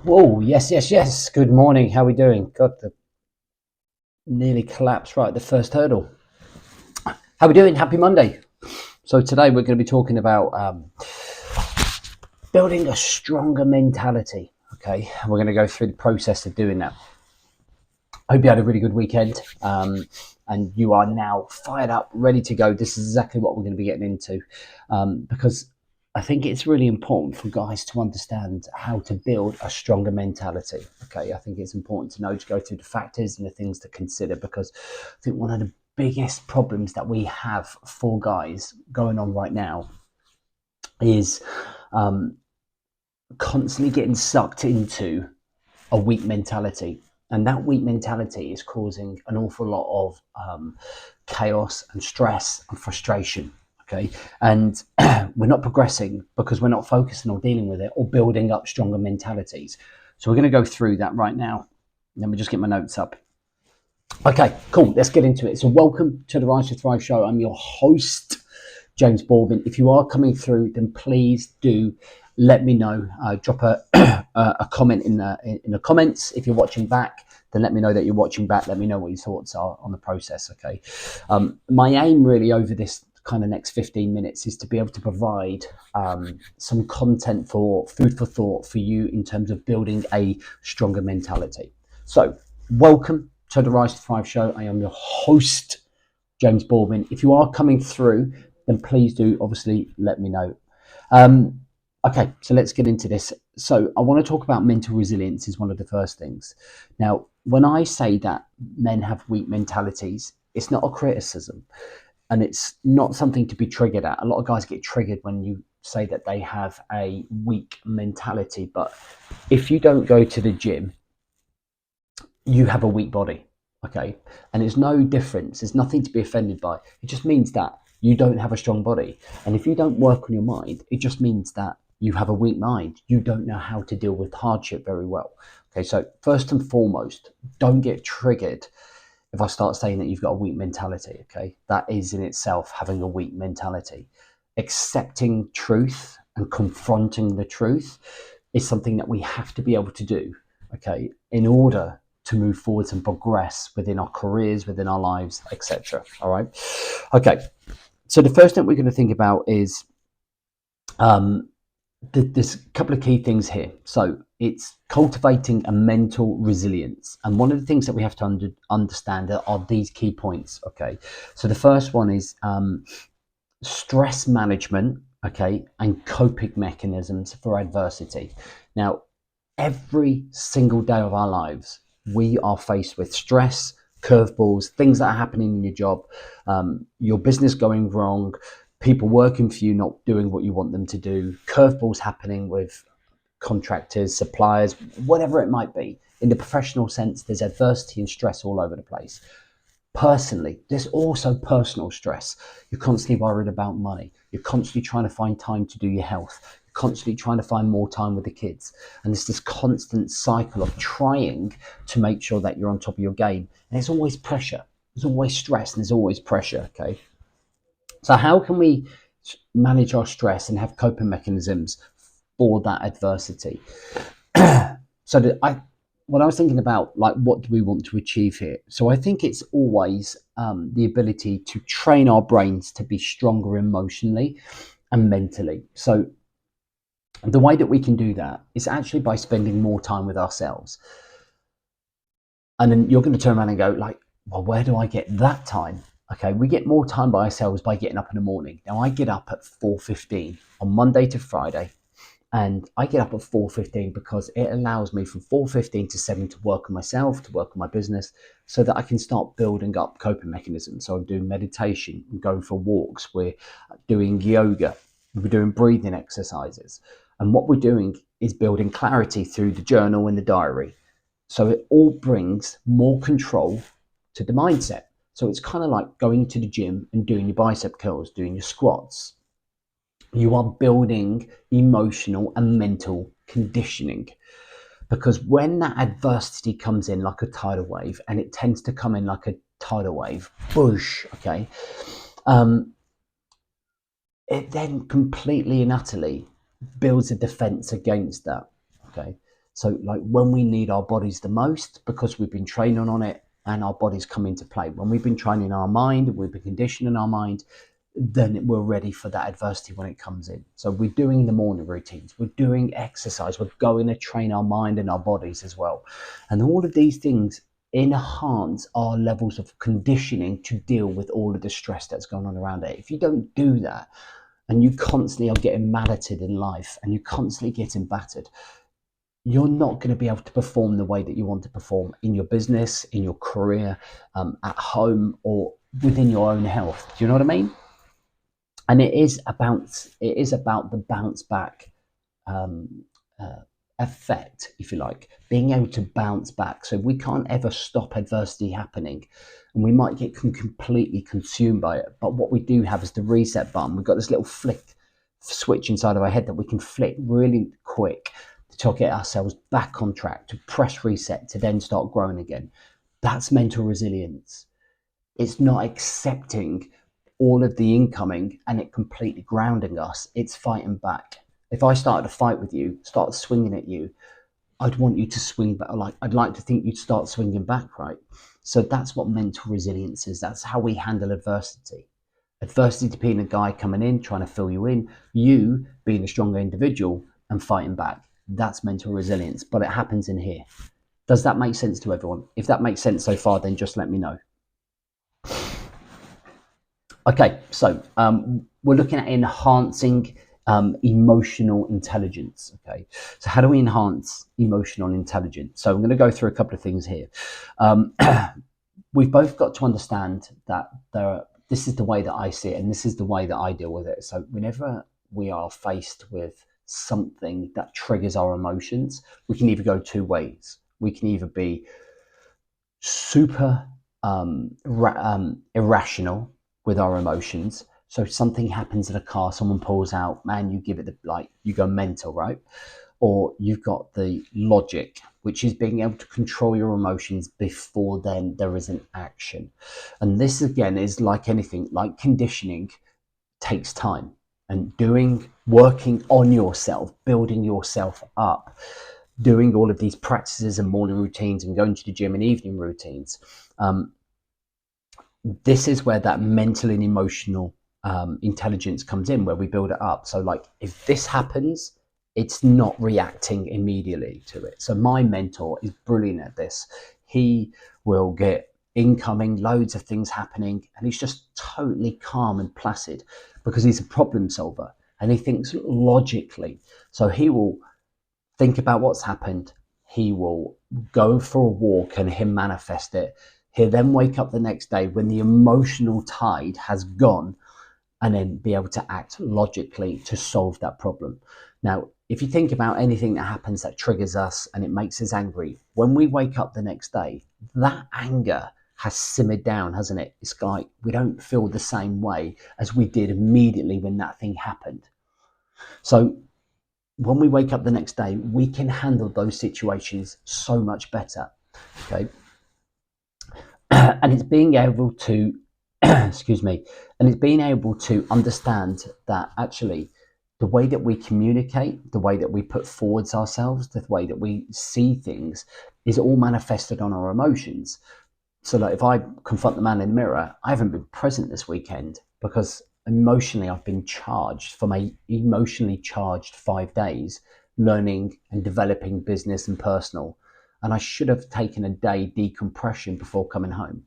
Whoa, yes, yes, yes. Good morning. How are we doing? God, the nearly collapsed right at the first hurdle. How are we doing? Happy Monday. So today we're going to be talking about building a stronger mentality. Okay, we're going to go through the process of doing that. I hope you had a really good weekend, and you are now fired up, ready to go. This is exactly what we're going to be getting into, because I think it's really important for guys to understand how to build a stronger mentality. Okay, I think it's important to know to go through the factors and the things to consider, because I think one of the biggest problems that we have for guys going on right now is um, constantly getting sucked into a weak mentality. And that weak mentality is causing an awful lot of chaos and stress and frustration. Okay. And we're not progressing because we're not focusing on dealing with it or building up stronger mentalities. So we're going to go through that right now. Let me just get my notes up. Okay, cool. Let's get into it. So, welcome to the Rise to Thrive show. I'm your host, James Baldwin. If you are coming through, then please do let me know. Drop a comment in the comments. If you're watching back, then let me know that you're watching back. Let me know what your thoughts are on the process. Okay. My aim really over this kind of next 15 minutes is to be able to provide some content for food for thought for you in terms of building a stronger mentality. So, welcome to the Rise to Thrive show. I am your host, James Baldwin. If you are coming through, then please do obviously let me know. Okay, so let's get into this. So I want to talk about mental resilience is one of the first things. Now, when I say that men have weak mentalities, it's not a criticism and it's not something to be triggered at. A lot of guys get triggered when you say that they have a weak mentality, but if you don't go to the gym, you have a weak body. Okay, and it's no difference, there's nothing to be offended by. It just means that you don't have a strong body, and if you don't work on your mind, it just means that you have a weak mind. You don't know how to deal with hardship very well. Okay, so first and foremost, don't get triggered if I start saying that you've got a weak mentality. Okay, that is in itself having a weak mentality. Accepting truth and confronting the truth is something that we have to be able to do, okay, in order to move forwards and progress within our careers, within our lives, etc. All right. Okay. So the first thing we're going to think about is um, there's a couple of key things here. So it's cultivating a mental resilience, and one of the things that we have to understand are these key points. Okay. So the first one is stress management. Okay, and coping mechanisms for adversity. Now, every single day of our lives, we are faced with stress, curveballs, things that are happening in your job, your business going wrong, people working for you not doing what you want them to do, curveballs happening with contractors, suppliers, whatever it might be. In the professional sense, there's adversity and stress all over the place. Personally, there's also personal stress. You're constantly worried about money. You're constantly trying to find time to do your health. You're constantly trying to find more time with the kids. And it's this constant cycle of trying to make sure that you're on top of your game. And there's always pressure. There's always stress and there's always pressure. Okay. So how can we manage our stress and have coping mechanisms for that adversity? So that when I was thinking about like what do we want to achieve here, so I think it's always the ability to train our brains to be stronger emotionally and mentally. So the way that we can do that is actually by spending more time with ourselves. And then you're going to turn around and go like, well, where do I get that time? Okay, we get more time by ourselves by getting up in the morning. Now I get up at 4:15 on Monday to Friday, and I get up at 4:15 because it allows me from 4:15 to 7 to work on myself, to work on my business, so that I can start building up coping mechanisms. So I'm doing meditation, I'm going for walks, we're doing yoga, we're doing breathing exercises. And what we're doing is building clarity through the journal and the diary. So it all brings more control to the mindset. So it's kind of like going to the gym and doing your bicep curls, doing your squats. You are building emotional and mental conditioning, because when that adversity comes in like a tidal wave, and it tends to come in like a tidal wave, whoosh, okay, it then completely and utterly builds a defense against that. Okay, So like when we need our bodies the most, because we've been training on it and our bodies come into play. When we've been training our mind, we've been conditioning our mind, then we're ready for that adversity when it comes in. So we're doing the morning routines, we're doing exercise, we're going to train our mind and our bodies as well. And all of these things enhance our levels of conditioning to deal with all of the stress that's going on around it. If you don't do that, and you constantly are getting malleted in life and you're constantly getting battered, you're not going to be able to perform the way that you want to perform in your business, in your career, at home, or within your own health. Do you know what I mean? And it is about the bounce back um, uh, effect, if you like, being able to bounce back. So we can't ever stop adversity happening, and we might get completely consumed by it. But what we do have is the reset button. We've got this little flick switch inside of our head that we can flick really quick to get ourselves back on track, to press reset, to then start growing again. That's mental resilience. It's not accepting all of the incoming and it completely grounding us. It's fighting back. If I started a fight with you, started swinging at you, I'd want you to swing back. Like I'd like to think you'd start swinging back, right? So that's what mental resilience is. That's how we handle adversity. Adversity to being a guy coming in, trying to fill you in, you being a stronger individual and fighting back. That's mental resilience, but it happens in here. Does that make sense to everyone? If that makes sense so far, then just let me know. Okay, so we're looking at enhancing emotional intelligence. Okay, so how do we enhance emotional intelligence? So I'm going to go through a couple of things here. We've both got to understand that this is the way that I see it, and this is the way that I deal with it. So whenever we are faced with something that triggers our emotions, we can either go two ways. We can either be super irrational with our emotions. So something happens in a car, someone pulls out, man, you give it you go mental, right? Or you've got the logic, which is being able to control your emotions before then there is an action. And this again is like anything, like conditioning takes time, and working on yourself, building yourself up, doing all of these practices and morning routines and going to the gym and evening routines. This is where that mental and emotional intelligence comes in, where we build it up. So like if this happens, it's not reacting immediately to it. So my mentor is brilliant at this. He will get incoming, loads of things happening, and he's just totally calm and placid because he's a problem solver and he thinks logically. So he will think about what's happened. He will go for a walk and he'll manifest it. He'll then wake up the next day when the emotional tide has gone and then be able to act logically to solve that problem. Now, if you think about anything that happens that triggers us and it makes us angry, when we wake up the next day, that anger has simmered down, hasn't it? It's like we don't feel the same way as we did immediately when that thing happened. So when we wake up the next day, we can handle those situations so much better. Okay. And it's being able to, excuse me, and it's being able to understand that actually the way that we communicate, the way that we put forwards ourselves, the way that we see things is all manifested on our emotions. So like if I confront the man in the mirror, I haven't been present this weekend because emotionally I've been charged for my emotionally charged 5 days learning and developing business and personal. And I should have taken a day decompression before coming home.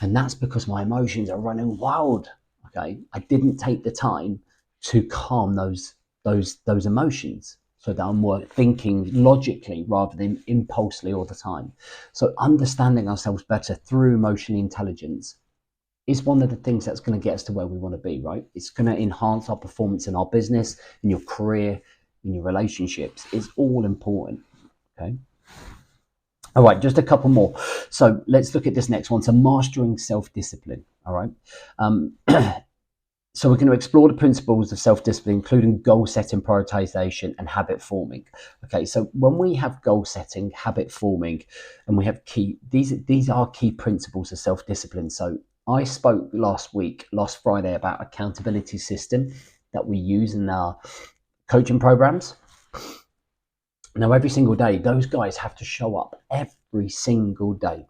And that's because my emotions are running wild. Okay. I didn't take the time to calm those emotions so that I'm more thinking logically rather than impulsively all the time. So understanding ourselves better through emotional intelligence is one of the things that's going to get us to where we want to be, right? It's going to enhance our performance in our business, in your career, in your relationships. It's all important. Okay. All right, just a couple more. So let's look at this next one. So mastering self-discipline. All right. So we're going to explore the principles of self-discipline, including goal setting, prioritization, and habit forming. Okay, so when we have goal setting, habit forming, and we have these are key principles of self-discipline. So I spoke last Friday, about accountability system that we use in our coaching programs. Now, every single day, those guys have to show up every single day.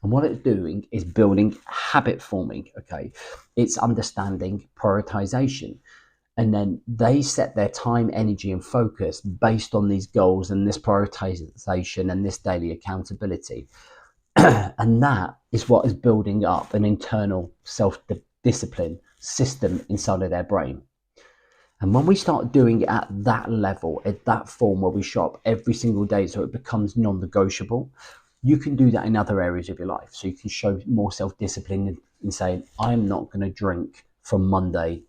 And what it's doing is building habit forming. Okay. It's understanding prioritization. And then they set their time, energy, and focus based on these goals and this prioritization and this daily accountability. And that is what is building up an internal self discipline system inside of their brain. And when we start doing it at that level, at that form where we show up every single day so it becomes non-negotiable, you can do that in other areas of your life. So you can show more self-discipline in saying, I'm not going to drink from Monday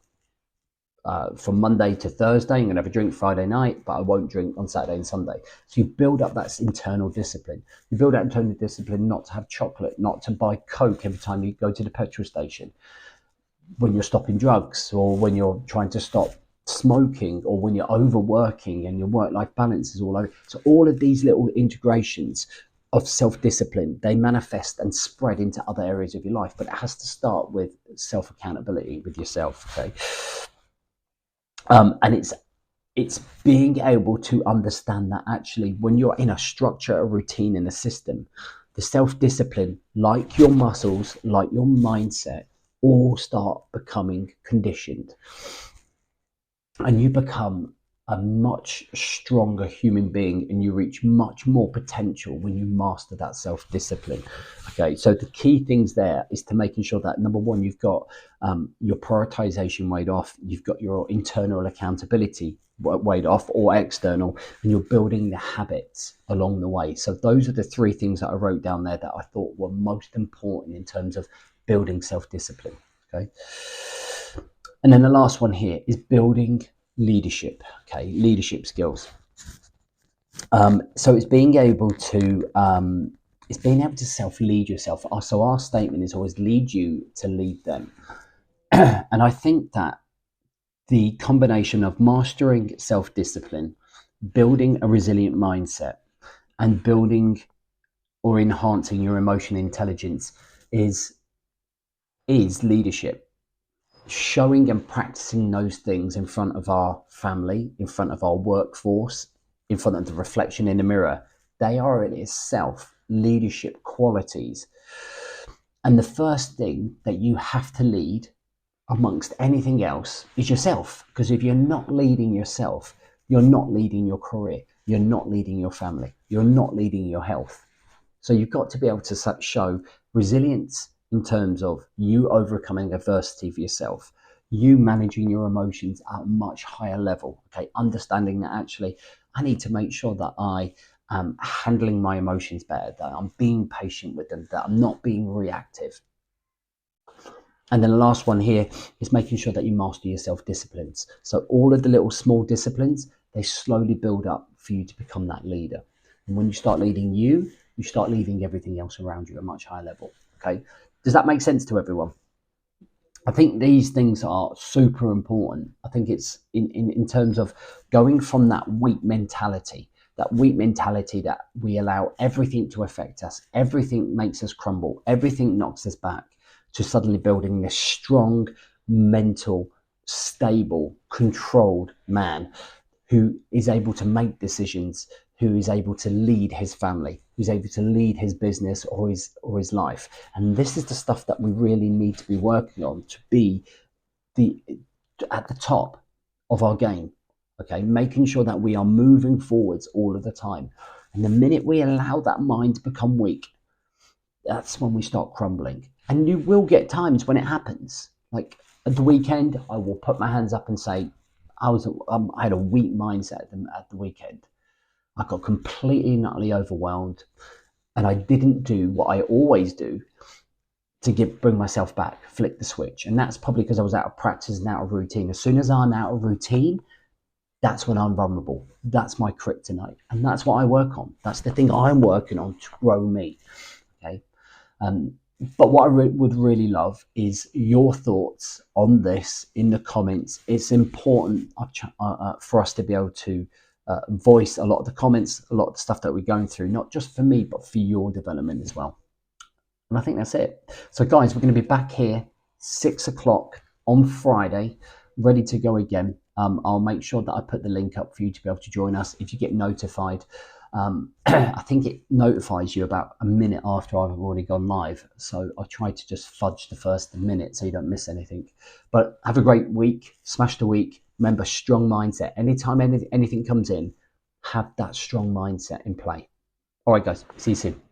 to Thursday. I'm going to have a drink Friday night, but I won't drink on Saturday and Sunday. So you build up that internal discipline. You build that internal discipline not to have chocolate, not to buy Coke every time you go to the petrol station, when you're stopping drugs, or when you're trying to stop smoking, or when you're overworking and your work-life balance is all over. So all of these little integrations of self-discipline, they manifest and spread into other areas of your life, but it has to start with self-accountability with yourself. Okay. And it's being able to understand that actually when you're in a structure, a routine, and a system, the self-discipline, like your muscles, like your mindset, all start becoming conditioned, and you become a much stronger human being, and you reach much more potential when you master that self-discipline. Okay, so the key things there is to making sure that, number one, you've got your prioritization weighed off, you've got your internal accountability weighed off or external, and you're building the habits along the way. So those are the three things that I wrote down there that I thought were most important in terms of building self-discipline. Okay. And then the last one here is building leadership. Okay, leadership skills. So it's being able to self-lead yourself. So our statement is always lead you to lead them. And I think that the combination of mastering self-discipline, building a resilient mindset, and building or enhancing your emotional intelligence is leadership. Showing and practicing those things in front of our family, in front of our workforce, in front of the reflection in the mirror, they are in itself leadership qualities. And the first thing that you have to lead amongst anything else is yourself. Because if you're not leading yourself, you're not leading your career, you're not leading your family, you're not leading your health. So you've got to be able to show resilience in terms of you overcoming adversity for yourself, you managing your emotions at a much higher level. Okay, understanding that actually I need to make sure that I am handling my emotions better, that I'm being patient with them, that I'm not being reactive. And then the last one here is making sure that you master your self-disciplines. So all of the little small disciplines, they slowly build up for you to become that leader. And when you start leading you start leading everything else around you at a much higher level. Okay. Does that make sense to everyone? I think these things are super important. I think it's in terms of going from that weak mentality that we allow everything to affect us, everything makes us crumble, everything knocks us back, to suddenly building this strong, mental, stable, controlled man who is able to make decisions, who is able to lead his family, who's able to lead his business or his life. And this is the stuff that we really need to be working on to be at the top of our game. Okay, making sure that we are moving forwards all of the time. And the minute we allow that mind to become weak, that's when we start crumbling. And you will get times when it happens. Like at the weekend, I will put my hands up and say, I had a weak mindset at the weekend. I got completely and utterly overwhelmed, and I didn't do what I always do to bring myself back, flick the switch. And that's probably because I was out of practice and out of routine. As soon as I'm out of routine, that's when I'm vulnerable. That's my kryptonite, and that's what I work on. That's the thing I'm working on to grow me. Okay. But what I would really love is your thoughts on this in the comments. It's important for us to be able to voice a lot of the comments, a lot of the stuff that we're going through, not just for me, but for your development as well. And I think that's it. So guys, we're going to be back here 6 o'clock on Friday, ready to go again. I'll make sure that I put the link up for you to be able to join us. If you get notified, I think it notifies you about a minute after I've already gone live. So I try to just fudge the first minute so you don't miss anything. But have a great week. Smash the week. Remember, strong mindset. Anytime anything comes in, have that strong mindset in play. All right, guys. See you soon.